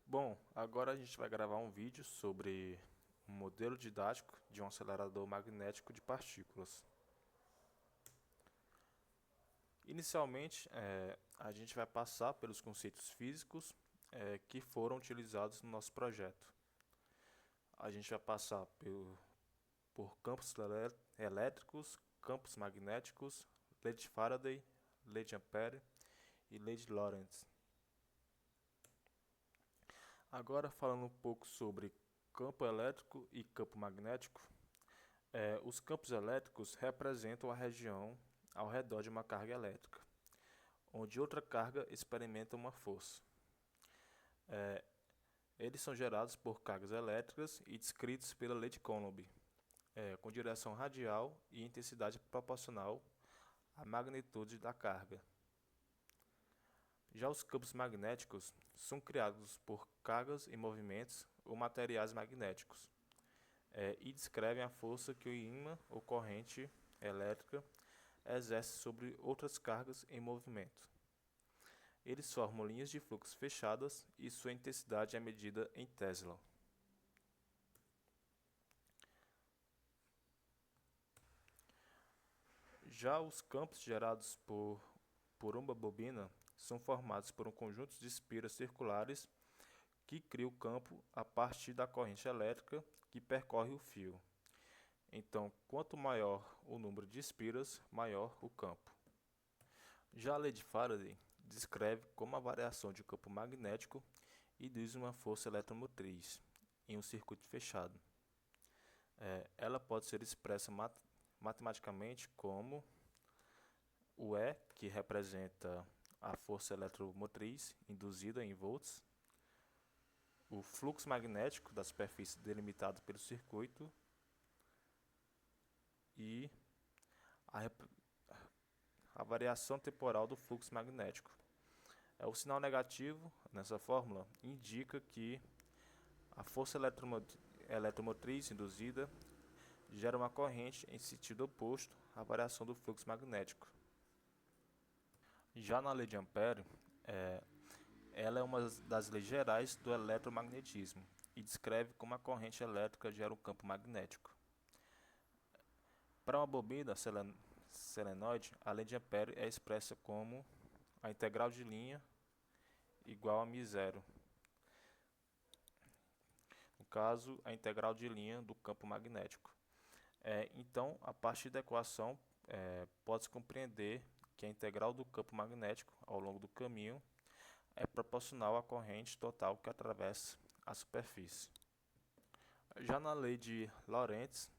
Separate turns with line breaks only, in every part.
Bom, agora a gente vai gravar um vídeo sobre um modelo didático de um acelerador magnético de partículas. Inicialmente, a gente vai passar pelos conceitos físicos que foram utilizados no nosso projeto. A gente vai passar por campos elétricos, campos magnéticos, lei de Faraday, lei de Ampère e lei de Lorentz. Agora, falando um pouco sobre campo elétrico e campo magnético. Os campos elétricos representam a região ao redor de uma carga elétrica, onde outra carga experimenta uma força. Eles são gerados por cargas elétricas e descritos pela lei de Coulomb, com direção radial e intensidade proporcional à magnitude da carga. Já os campos magnéticos são criados por cargas em movimentos ou materiais magnéticos, e descrevem a força que o ímã ou corrente elétrica exerce sobre outras cargas em movimento. Eles formam linhas de fluxo fechadas e sua intensidade é medida em Tesla. Já os campos gerados por uma bobina são formados por um conjunto de espiras circulares que cria o campo a partir da corrente elétrica que percorre o fio. Então, quanto maior o número de espiras, maior o campo. Já a lei de Faraday descreve como a variação de campo magnético induz uma força eletromotriz em um circuito fechado. Ela pode ser expressa matematicamente como o E, que representa a força eletromotriz induzida em volts, o fluxo magnético da superfície delimitado pelo circuito e a, a variação temporal do fluxo magnético. O sinal negativo nessa fórmula indica que a força eletromotriz induzida gera uma corrente em sentido oposto à variação do fluxo magnético. Já na lei de Ampère, ela é uma das leis gerais do eletromagnetismo e descreve como a corrente elétrica gera um campo magnético. Para uma bobina selenoide, a lei de Ampère é expressa como a integral de linha igual a μ0. No caso, a integral de linha do campo magnético. Então, a partir da equação, pode-se compreender que a integral do campo magnético ao longo do caminho é proporcional à corrente total que atravessa a superfície. Já na lei de Lorentz,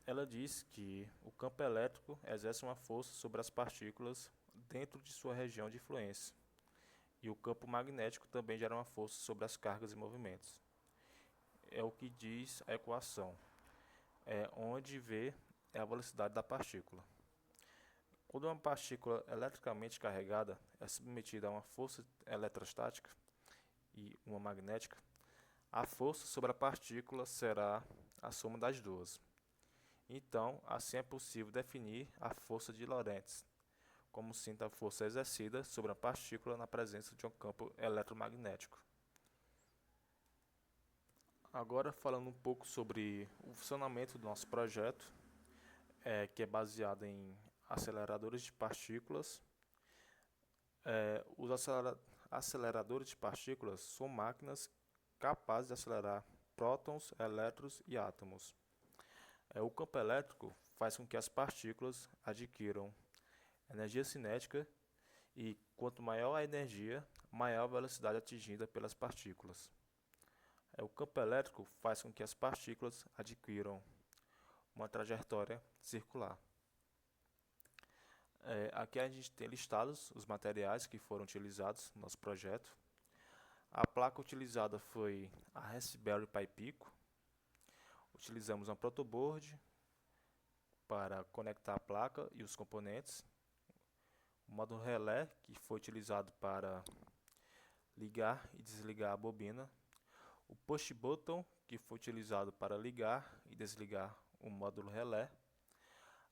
ela diz que o campo elétrico exerce uma força sobre as partículas dentro de sua região de influência, e o campo magnético também gera uma força sobre as cargas e movimentos. É o que diz a equação, onde V é a velocidade da partícula. Quando uma partícula eletricamente carregada é submetida a uma força eletrostática e uma magnética, a força sobre a partícula será a soma das duas. Então, assim é possível definir a força de Lorentz, como sendo a força exercida sobre a partícula na presença de um campo eletromagnético. Agora, falando um pouco sobre o funcionamento do nosso projeto, que é baseado em aceleradores de partículas. Os aceleradores de partículas são máquinas capazes de acelerar prótons, elétrons e átomos. O campo elétrico faz com que as partículas adquiram energia cinética e, quanto maior a energia, maior a velocidade atingida pelas partículas. O campo elétrico faz com que as partículas adquiram uma trajetória circular. Aqui a gente tem listados os materiais que foram utilizados no nosso projeto. A placa utilizada foi a Raspberry Pi Pico. Utilizamos uma protoboard para conectar a placa e os componentes. O módulo relé, que foi utilizado para ligar e desligar a bobina. O push button, que foi utilizado para ligar e desligar o módulo relé.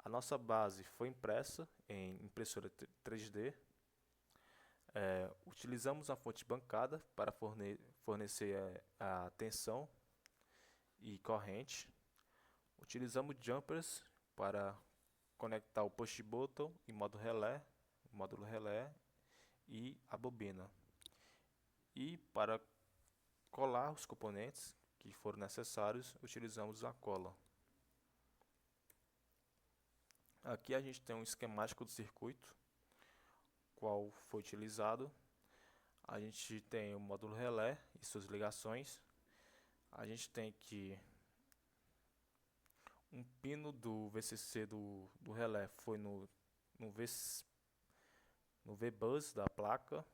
A nossa base foi impressa em impressora 3D. Utilizamos a fonte bancada para fornecer a tensão e corrente. Utilizamos jumpers para conectar o push button e módulo relé e a bobina. E para colar os componentes que foram necessários, utilizamos a cola. Aqui a gente tem um esquemático do circuito, qual foi utilizado. A gente tem o módulo relé e suas ligações. A gente tem aqui um pino do VCC do relé foi no V-Bus da placa,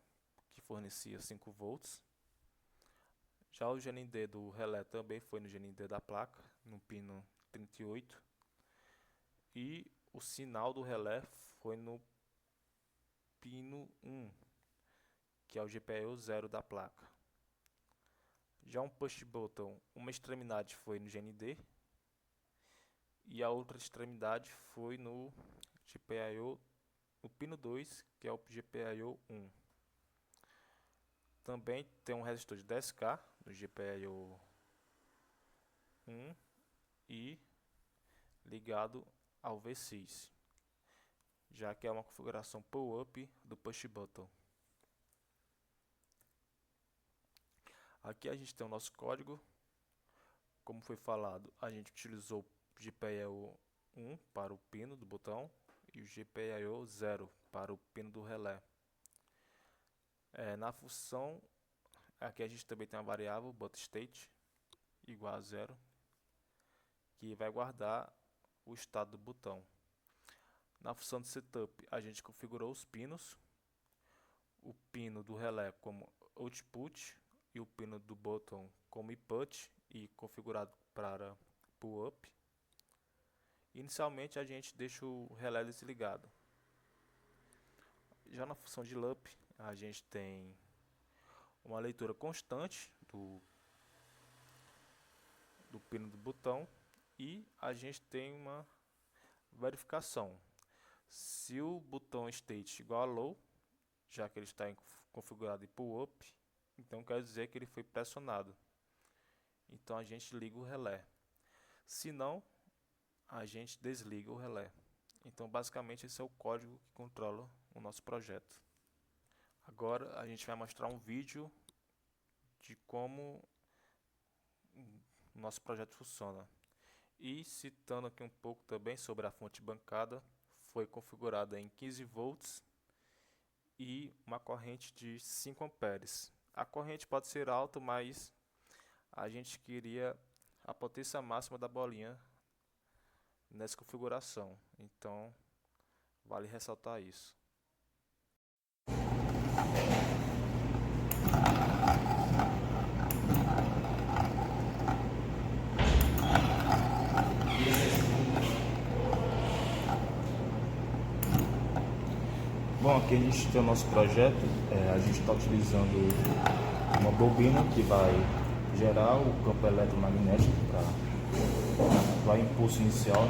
que fornecia 5 volts. Já o GND do relé também foi no GND da placa, no pino 38. E o sinal do relé foi no pino 1, que é o GPIO 0 da placa. Já um push button, uma extremidade foi no GND e a outra extremidade foi no GPIO, no pino 2, que é o GPIO 1. Também tem um resistor de 10K no GPIO 1 e ligado ao V6, já que é uma configuração pull-up do push button. Aqui a gente tem o nosso código. Como foi falado, a gente utilizou o GPIO 1 para o pino do botão e o GPIO 0 para o pino do relé. Na função, aqui a gente também tem a variável butState igual a 0, que vai guardar o estado do botão. Na função de setup, a gente configurou os pinos, o pino do relé como output e o pino do botão como input e configurado para pull-up. Inicialmente a gente deixa o relé desligado. Já na função de loop, a gente tem uma leitura constante do pino do botão e a gente tem uma verificação. Se o botão state igual a low, já que ele está configurado em pull-up, então quer dizer que ele foi pressionado. Então a gente liga o relé. Se não, a gente desliga o relé. Então basicamente esse é o código que controla o nosso projeto. Agora a gente vai mostrar um vídeo de como o nosso projeto funciona. E citando aqui um pouco também sobre a fonte bancada, foi configurada em 15 volts e uma corrente de 5 amperes. A corrente pode ser alta, mas a gente queria a potência máxima da bolinha nessa configuração. Então, vale ressaltar isso. Bom, aqui a gente tem o nosso projeto. A gente está utilizando uma bobina que vai gerar o campo eletromagnético para dar impulso inicial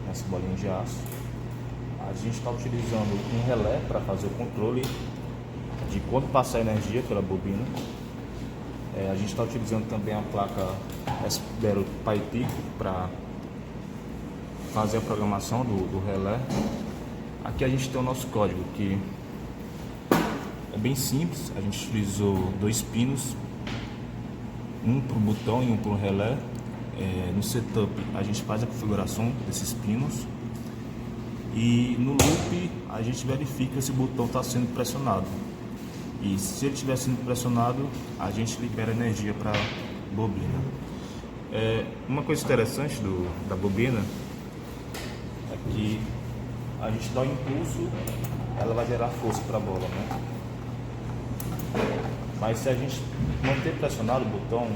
nessa bolinha de aço. A gente está utilizando um relé para fazer o controle de quando passar a energia pela bobina. A gente está utilizando também a placa Sbero PyPico para fazer a programação do relé. Aqui a gente tem o nosso código, que é bem simples. A gente utilizou 2 pinos, um para o botão e um para o relé. No setup a gente faz a configuração desses pinos e no loop a gente verifica se o botão está sendo pressionado, e se ele estiver sendo pressionado a gente libera energia para a bobina. Uma coisa interessante da bobina é que a gente dá um impulso, ela vai gerar força para a bola, né? Mas se a gente manter pressionado o botão,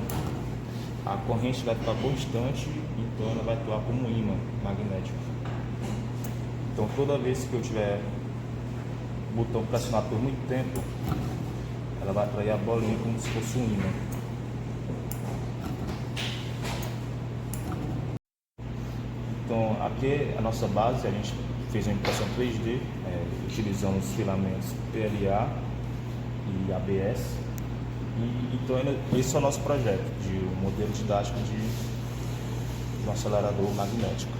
a corrente vai ficar constante, então ela vai atuar como um ímã magnético. Então toda vez que eu tiver o botão pressionado por muito tempo, ela vai atrair a bolinha como se fosse um ímã. Então aqui a nossa base, a gente fez uma impressão 3D, utilizando os filamentos PLA e ABS. Então esse é o nosso projeto de um modelo didático de um acelerador magnético.